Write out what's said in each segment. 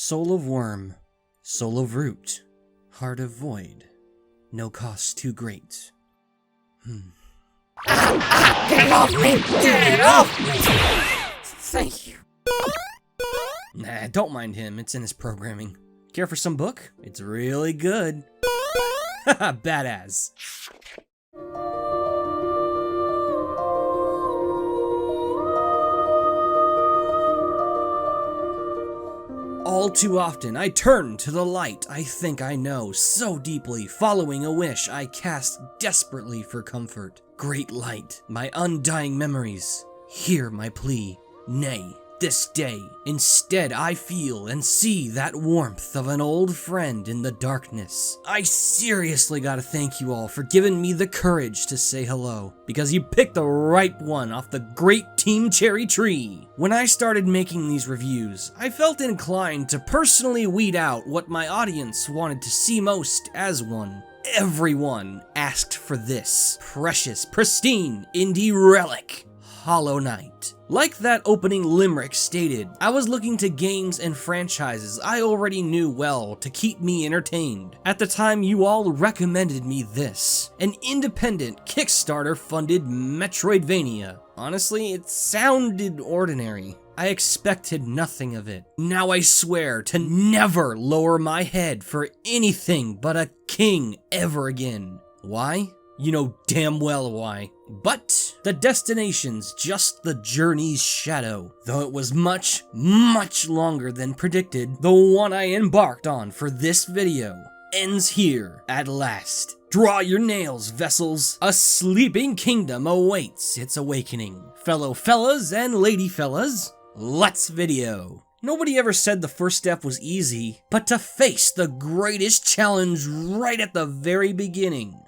Soul of worm, soul of root, heart of void, no cost too great. Get off me! Get off me! Thank you. Nah, don't mind him, it's in his programming. Care for some book? It's really good. Haha, badass. All too often, I turn to the light I think I know so deeply, following a wish I cast desperately for comfort. Great light, my undying memories, hear my plea. Nay, this day, instead I feel and see that warmth of an old friend in the darkness. I seriously gotta thank you all for giving me the courage to say hello, because you picked the right one off the great Team Cherry tree. When I started making these reviews, I felt inclined to personally weed out what my audience wanted to see most as one. Everyone asked for this precious, pristine indie relic, Hollow Knight. Like that opening limerick stated, I was looking to games and franchises I already knew well to keep me entertained. At the time, you all recommended me this, an independent Kickstarter-funded Metroidvania. Honestly, it sounded ordinary. I expected nothing of it. Now I swear to never lower my head for anything but a king ever again. Why? You know damn well why. But the destination's just the journey's shadow. Though it was much, much longer than predicted, the one I embarked on for this video ends here at last. Draw your nails, vessels. A sleeping kingdom awaits its awakening. Fellow fellas and lady fellas, let's video. Nobody ever said the first step was easy, but to face the greatest challenge right at the very beginning.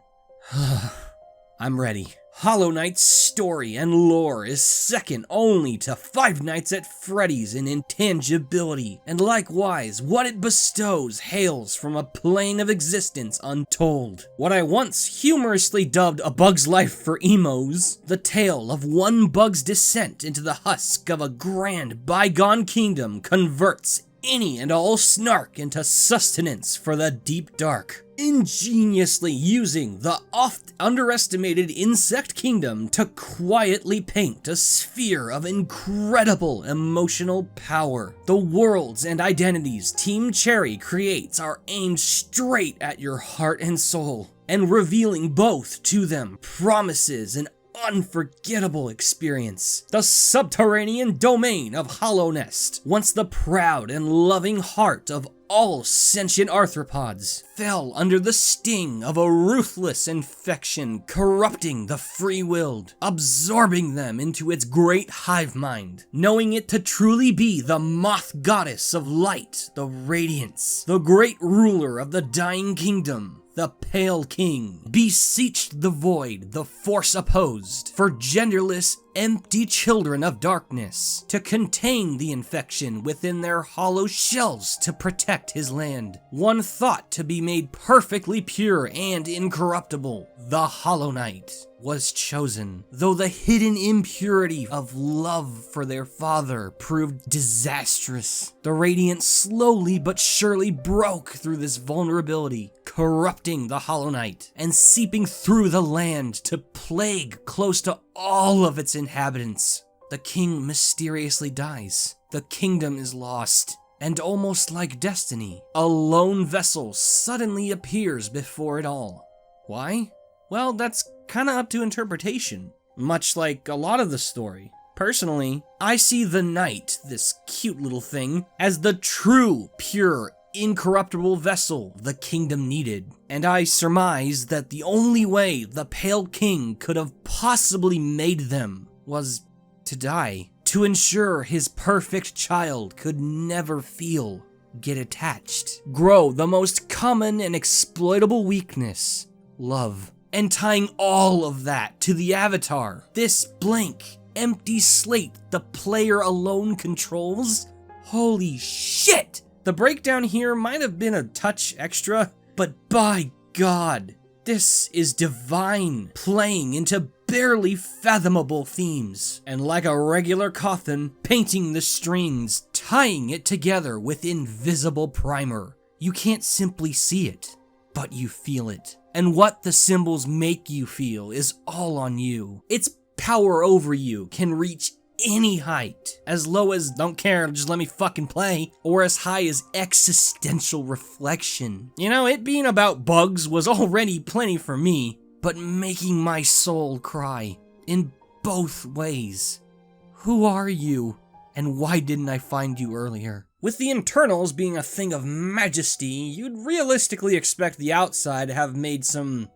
I'm ready. Hollow Knight's story and lore is second only to Five Nights at Freddy's in intangibility, and likewise, what it bestows hails from a plane of existence untold. What I once humorously dubbed a bug's life for emos, the tale of one bug's descent into the husk of a grand bygone kingdom converts any and all snark into sustenance for the deep dark. Ingeniously using the oft underestimated insect kingdom to quietly paint a sphere of incredible emotional power. The worlds and identities Team Cherry creates are aimed straight at your heart and soul, and revealing both to them promises an unforgettable experience. The subterranean domain of Hollow Nest, once the proud and loving heart of all sentient arthropods, fell under the sting of a ruthless infection corrupting the free-willed, absorbing them into its great hive mind, knowing it to truly be the moth goddess of light, the radiance, the great ruler of the dying kingdom. The Pale King beseeched the void, the force opposed, for genderless, empty children of darkness, to contain the infection within their hollow shells to protect his land. One thought to be made perfectly pure and incorruptible, the Hollow Knight was chosen, though the hidden impurity of love for their father proved disastrous. The Radiant slowly but surely broke through this vulnerability, corrupting the Hollow Knight and seeping through the land to plague close to all of its inhabitants. The king mysteriously dies. The kingdom is lost. And almost like destiny, a lone vessel suddenly appears before it all. Why? Well, that's kinda up to interpretation, much like a lot of the story. Personally, I see the knight, this cute little thing, as the true, pure, incorruptible vessel the kingdom needed. And I surmise that the only way the Pale King could have possibly made them was to die, to ensure his perfect child could never feel, get attached, grow the most common and exploitable weakness, love. And tying all of that to the avatar, this blank, empty slate the player alone controls? Holy shit! The breakdown here might have been a touch extra, but by God, this is divine, playing into barely fathomable themes, and like a regular coffin, painting the strings tying it together with invisible primer. You can't simply see it, but you feel it. And what the symbols make you feel is all on you. Its power over you can reach any height, as low as don't care, just let me fucking play, or as high as existential reflection. You know, it being about bugs was already plenty for me, but making my soul cry in both ways. Who are you, and why didn't I find you earlier? With the internals being a thing of majesty, you'd realistically expect the outside to have made some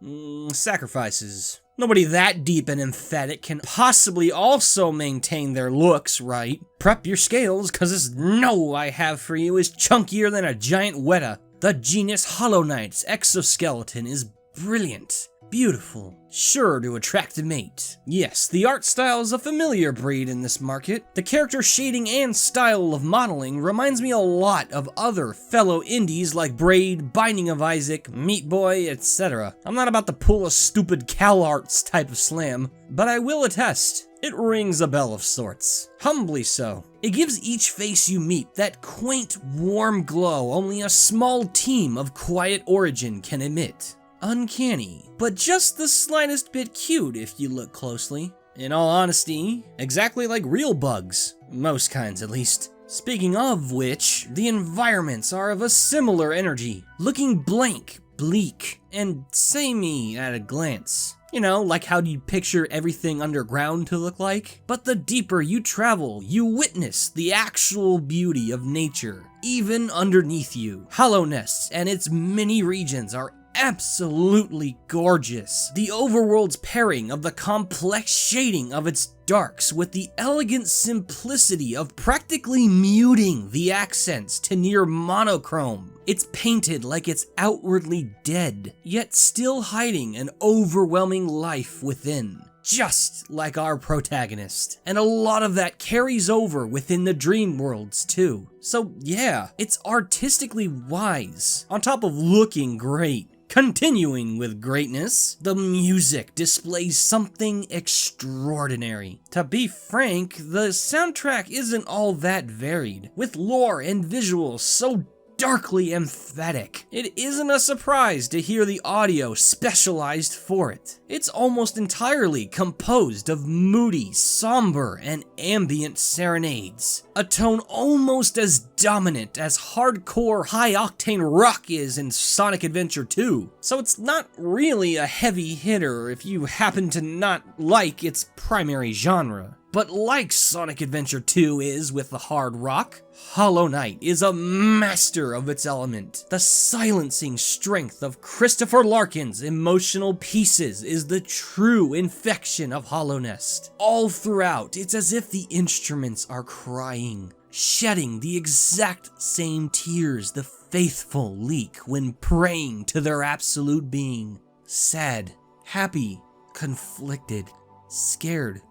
sacrifices. Nobody that deep and emphatic can possibly also maintain their looks, right? Prep your scales, cause this no I have for you is chunkier than a giant Weta. The genus Hollow Knight's exoskeleton is brilliant, beautiful, sure to attract a mate. Yes, the art style is a familiar breed in this market. The character shading and style of modeling reminds me a lot of other fellow indies like Braid, Binding of Isaac, Meat Boy, etc. I'm not about to pull a stupid CalArts type of slam, but I will attest, it rings a bell of sorts. Humbly so. It gives each face you meet that quaint, warm glow only a small team of quiet origin can emit. Uncanny, but just the slightest bit cute if you look closely. In all honesty, exactly like real bugs. Most kinds, at least. Speaking of which, the environments are of a similar energy. Looking blank, bleak, and samey at a glance. You know, like how you'd picture everything underground to look like? But the deeper you travel, you witness the actual beauty of nature, even underneath you. Hollow Nests and its many regions are absolutely gorgeous. The overworld's pairing of the complex shading of its darks with the elegant simplicity of practically muting the accents to near monochrome. It's painted like it's outwardly dead, yet still hiding an overwhelming life within. Just like our protagonist. And a lot of that carries over within the dream worlds too. So yeah, it's artistically wise, on top of looking great. Continuing with greatness, the music displays something extraordinary. To be frank, the soundtrack isn't all that varied, with lore and visuals so darkly emphatic. It isn't a surprise to hear the audio specialized for it. It's almost entirely composed of moody, somber, and ambient serenades. A tone almost as dominant as hardcore, high-octane rock is in Sonic Adventure 2. So it's not really a heavy hitter if you happen to not like its primary genre. But like Sonic Adventure 2 is with the hard rock, Hollow Knight is a master of its element. The silencing strength of Christopher Larkin's emotional pieces is the true infection of Hollow Nest. All throughout, it's as if the instruments are crying, shedding the exact same tears the faithful leak when praying to their absolute being. Sad, happy, conflicted, scared,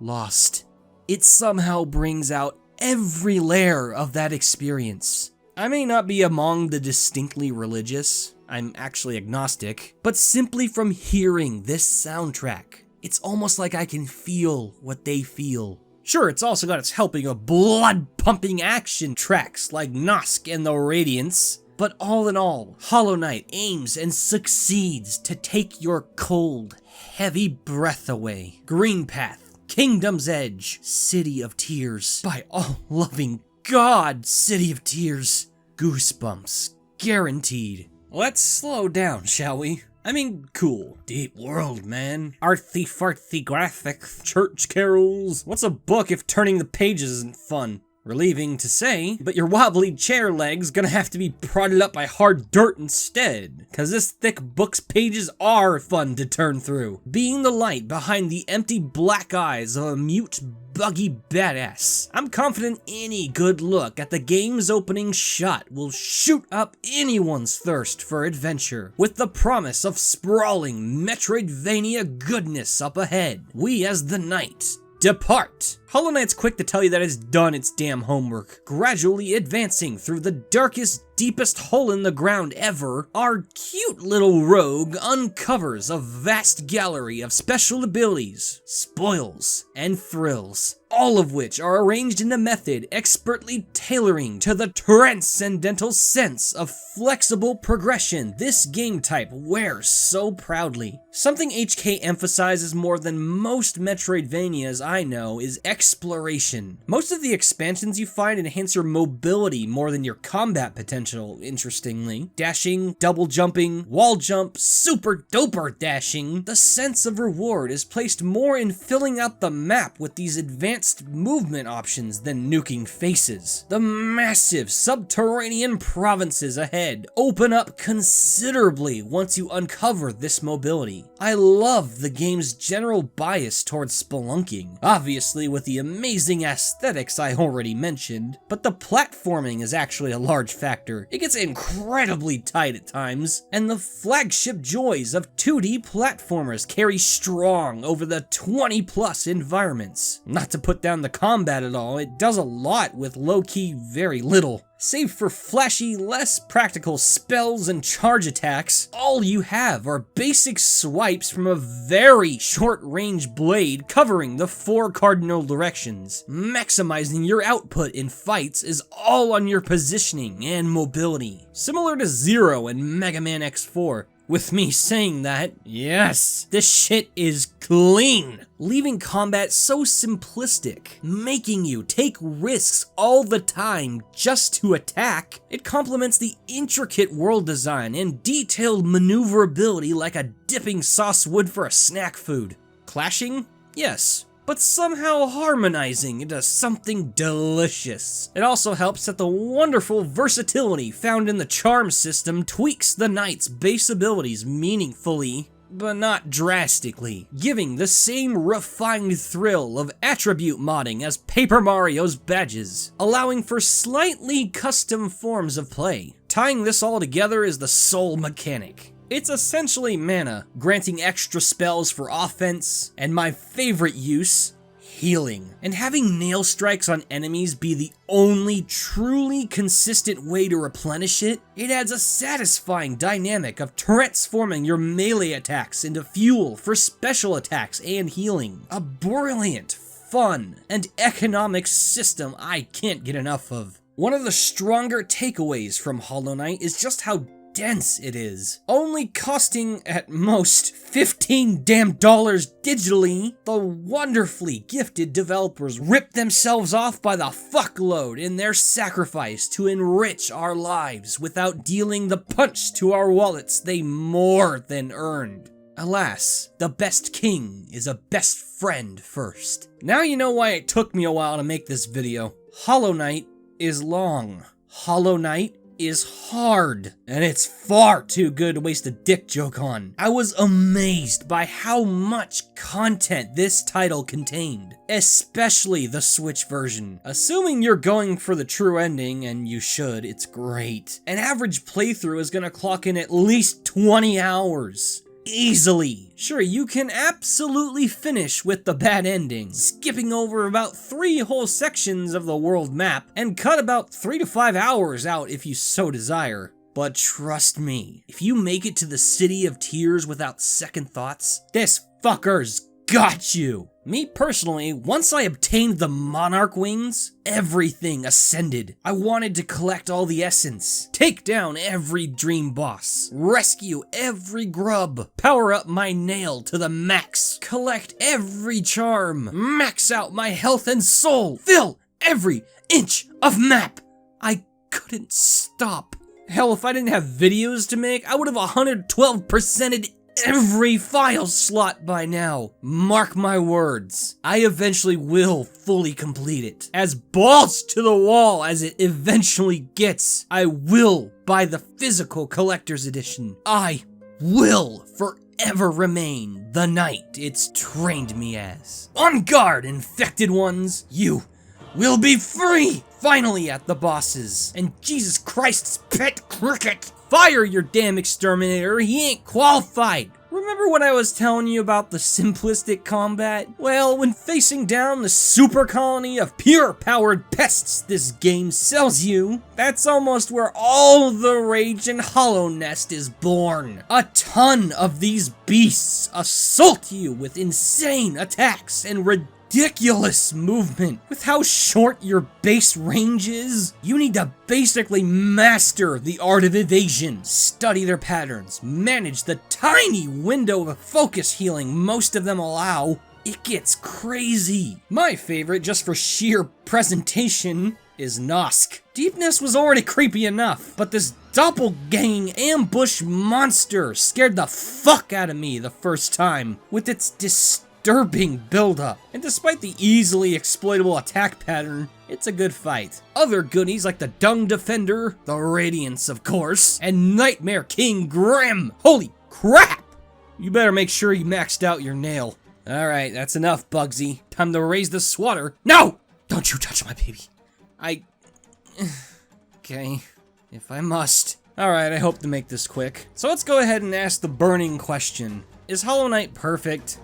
lost. It somehow brings out every layer of that experience. I may not be among the distinctly religious, I'm actually agnostic, but simply from hearing this soundtrack, it's almost like I can feel what they feel. Sure, it's also got its helping of blood-pumping action tracks like Nosk and the Radiance, but all in all, Hollow Knight aims and succeeds to take your cold, heavy breath away. Green Path, Kingdom's Edge, City of Tears. By all loving God, City of Tears. Goosebumps, guaranteed. Let's slow down, shall we? I mean, cool. Deep world, man. Artsy-fartsy graphics, church carols. What's a book if turning the pages isn't fun? Relieving to say, but your wobbly chair leg's gonna have to be prodded up by hard dirt instead, cause this thick book's pages are fun to turn through, being the light behind the empty black eyes of a mute, buggy badass. I'm confident any good look at the game's opening shot will shoot up anyone's thirst for adventure, with the promise of sprawling Metroidvania goodness up ahead. We as the knight depart. Hollow Knight's quick to tell you that it's done its damn homework, gradually advancing through the darkest, deepest hole in the ground ever. Our cute little rogue uncovers a vast gallery of special abilities, spoils, and thrills, all of which are arranged in a method expertly tailoring to the transcendental sense of flexible progression this game type wears so proudly. Something HK emphasizes more than most Metroidvanias I know is exploration. Most of the expansions you find enhance your mobility more than your combat potential, interestingly. Dashing, double jumping, wall jump, super duper dashing. The sense of reward is placed more in filling out the map with these advanced movement options than nuking faces. The massive subterranean provinces ahead open up considerably once you uncover this mobility. I love the game's general bias towards spelunking, obviously with the amazing aesthetics I already mentioned, but the platforming is actually a large factor. It gets incredibly tight at times, and the flagship joys of 2D platformers carry strong over the 20+ environments. Not to put down the combat at all, it does a lot with low-key very little. Save for flashy, less practical spells and charge attacks, all you have are basic swipes from a very short-range blade covering the 4 cardinal directions. Maximizing your output in fights is all on your positioning and mobility, similar to Zero and Mega Man X4. With me saying that, yes, this shit is clean, leaving combat so simplistic, making you take risks all the time just to attack. It complements the intricate world design and detailed maneuverability like a dipping sauce would for a snack food. Clashing? Yes, but somehow harmonizing into something delicious. It also helps that the wonderful versatility found in the charm system tweaks the knight's base abilities meaningfully, but not drastically, giving the same refined thrill of attribute modding as Paper Mario's badges, allowing for slightly custom forms of play. Tying this all together is the soul mechanic. It's essentially mana, granting extra spells for offense, and my favorite use, healing. And having nail strikes on enemies be the only truly consistent way to replenish it, it adds a satisfying dynamic of transforming your melee attacks into fuel for special attacks and healing. A brilliant, fun, and economic system I can't get enough of. One of the stronger takeaways from Hollow Knight is just how dense it is. Only costing at most $15 damn digitally, the wonderfully gifted developers rip themselves off by the fuckload in their sacrifice to enrich our lives without dealing the punch to our wallets they more than earned. Alas, the best king is a best friend first. Now you know why it took me a while to make this video. Hollow Knight is long. Hollow Knight is hard, and it's far too good to waste a dick joke on. I was amazed by how much content this title contained, especially the Switch version. Assuming you're going for the true ending, and you should, it's great. An average playthrough is gonna clock in at least 20 hours. Easily. Sure, you can absolutely finish with the bad ending, skipping over about 3 whole sections of the world map, and cut about 3 to 5 hours out if you so desire. But trust me, if you make it to the City of Tears without second thoughts, this fucker's got you. Me personally, once I obtained the Monarch Wings, everything ascended. I wanted to collect all the essence, take down every dream boss, rescue every grub, power up my nail to the max, collect every charm, max out my health and soul, fill every inch of map. I couldn't stop. Hell, if I didn't have videos to make, I would have 112%ed every file slot by now. Mark my words, I eventually will fully complete it. As balls to the wall as it eventually gets, I will buy the physical collector's edition. I will forever remain the knight it's trained me as. On guard, infected ones, you will be free! Finally at the bosses. And Jesus Christ's pet cricket! Fire your damn exterminator, he ain't qualified! Remember when I was telling you about the simplistic combat? Well, when facing down the super colony of pure-powered pests this game sells you, that's almost where all the rage in Hollow Nest is born. A ton of these beasts assault you with insane attacks and ridiculous movement. With how short your base range is, you need to basically master the art of evasion, study their patterns, manage the tiny window of focus healing most of them allow. It gets crazy. My favorite, just for sheer presentation, is Nosk. Deepness was already creepy enough, but this doppelgang ambush monster scared the fuck out of me the first time with its disturbing buildup. And despite the easily exploitable attack pattern, it's a good fight. Other goodies like the Dung Defender, the Radiance of course, and Nightmare King Grim. Holy crap! You better make sure you maxed out your nail. Alright, that's enough, Bugsy. Time to raise the swatter. No! Don't you touch my baby. Okay, if I must. Alright, I hope to make this quick. So let's go ahead and ask the burning question. Is Hollow Knight perfect?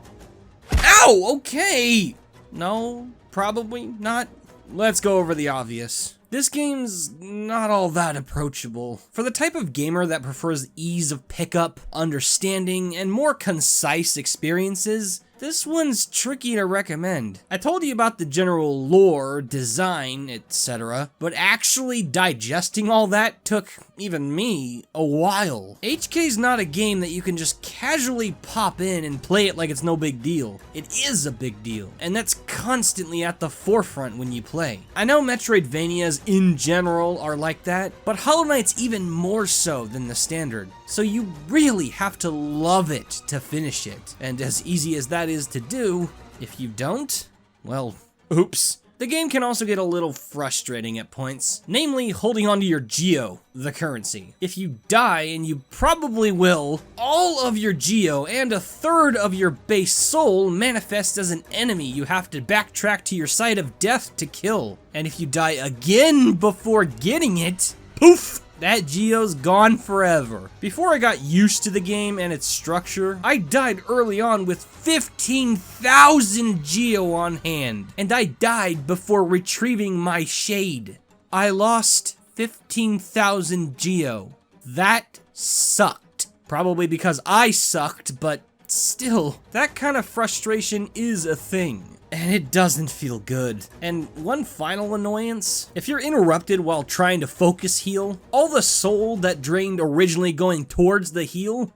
Ow! Okay! No, probably not. Let's go over the obvious. This game's not all that approachable. For the type of gamer that prefers ease of pickup, understanding, and more concise experiences, this one's tricky to recommend. I told you about the general lore, design, etc., but actually digesting all that took, even me, a while. HK's not a game that you can just casually pop in and play it like it's no big deal. It is a big deal, and that's constantly at the forefront when you play. I know Metroidvanias in general are like that, but Hollow Knight's even more so than the standard. So you really have to love it to finish it. And as easy as that is to do, if you don't, well, oops. The game can also get a little frustrating at points, namely holding onto your Geo, the currency. If you die, and you probably will, all of your Geo and a third of your base soul manifests as an enemy you have to backtrack to your site of death to kill. And if you die again before getting it, poof! That Geo's gone forever. Before I got used to the game and its structure, I died early on with 15,000 Geo on hand, and I died before retrieving my shade. I lost 15,000 Geo. That sucked. Probably because I sucked, but still, that kind of frustration is a thing. And it doesn't feel good. And one final annoyance, if you're interrupted while trying to focus heal, all the soul that drained originally going towards the heal,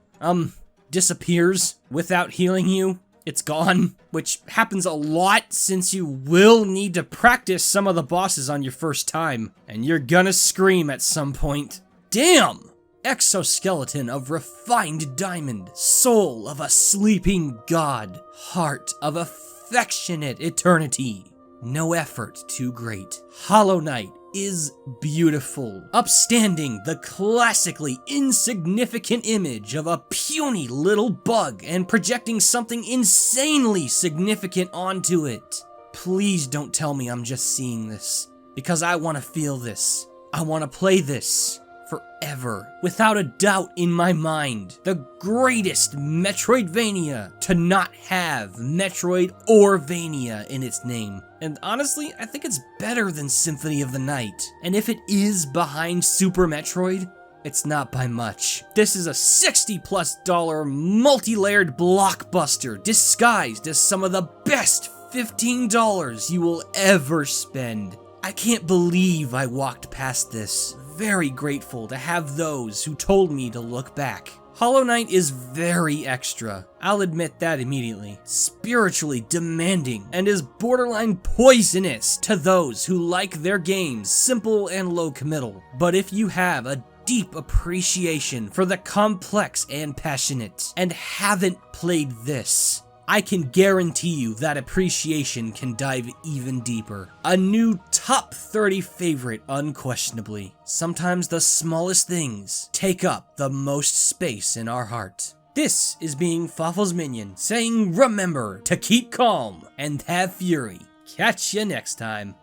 disappears without healing you. It's gone, which happens a lot since you will need to practice some of the bosses on your first time, and you're gonna scream at some point. Damn! Exoskeleton of refined diamond, soul of a sleeping god, heart of affectionate eternity. No effort too great. Hollow Knight is beautiful, upstanding the classically insignificant image of a puny little bug and projecting something insanely significant onto it. Please don't tell me I'm just seeing this, because I want to feel this. I want to play this forever. Without a doubt in my mind, the greatest Metroidvania to not have Metroid or Vania in its name. And honestly, I think it's better than Symphony of the Night. And if it is behind Super Metroid, it's not by much. This is a $60+ multi-layered blockbuster disguised as some of the best $15 you will ever spend. I can't believe I walked past this. Very grateful to have those who told me to look back. Hollow Knight is very extra, I'll admit that immediately. Spiritually demanding, and is borderline poisonous to those who like their games simple and low committal. But if you have a deep appreciation for the complex and passionate, and haven't played this, I can guarantee you that appreciation can dive even deeper. A new top 30 favorite, unquestionably. Sometimes the smallest things take up the most space in our heart. This is being Fawful's Minion, saying remember to keep calm and have fury. Catch you next time.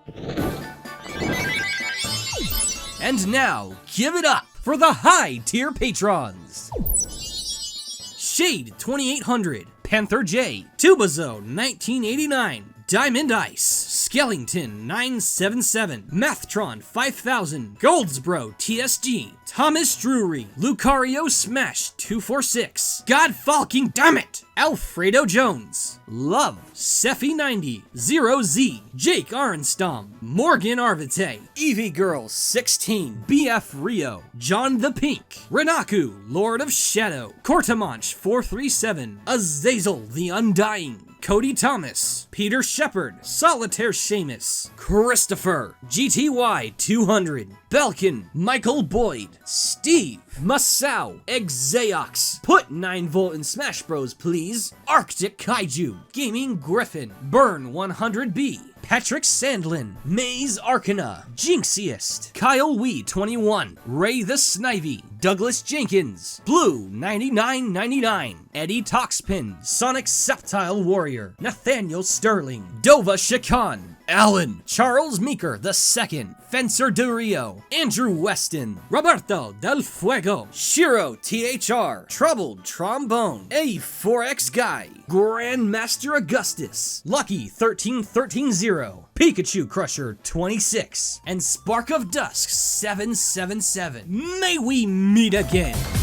And now, give it up for the high tier patrons. Shade 2800, Panther J, Tubazone 1989, Diamond Ice, Skellington 977, Mathtron 5000, Goldsbro TSG, Thomas Drury, Lucario Smash 246, God Falking Dammit, Alfredo Jones, Love, Sephi 90, Zero Z, Jake Arenstom, Morgan Arvite, Evie Girl 16, BF Rio, John the Pink, Renaku, Lord of Shadow, Cortamanch 437, Azazel the Undying, Cody Thomas, Peter Shepard, Solitaire Seamus, Christopher, GTY 200, Belkin, Michael Boyd, Steve, Masao, Exaox, put 9V in Smash Bros please, Arctic Kaiju, Gaming Griffin, Burn 100B, Patrick Sandlin, Maze Arcana, Jinxiest, Kyle Wee 21, Ray the Snivy, Douglas Jenkins, Blue 9999, Eddie Toxpin, Sonic Septile Warrior, Nathaniel Sterling, Dova Shakan, Alan, Charles Meeker II, Fencer de Rio, Andrew Weston, Roberto Del Fuego, Shiro THR, Troubled Trombone, A4X Guy, Grandmaster Augustus, Lucky 13130, Pikachu Crusher 26, and Spark of Dusk 777. May we meet again!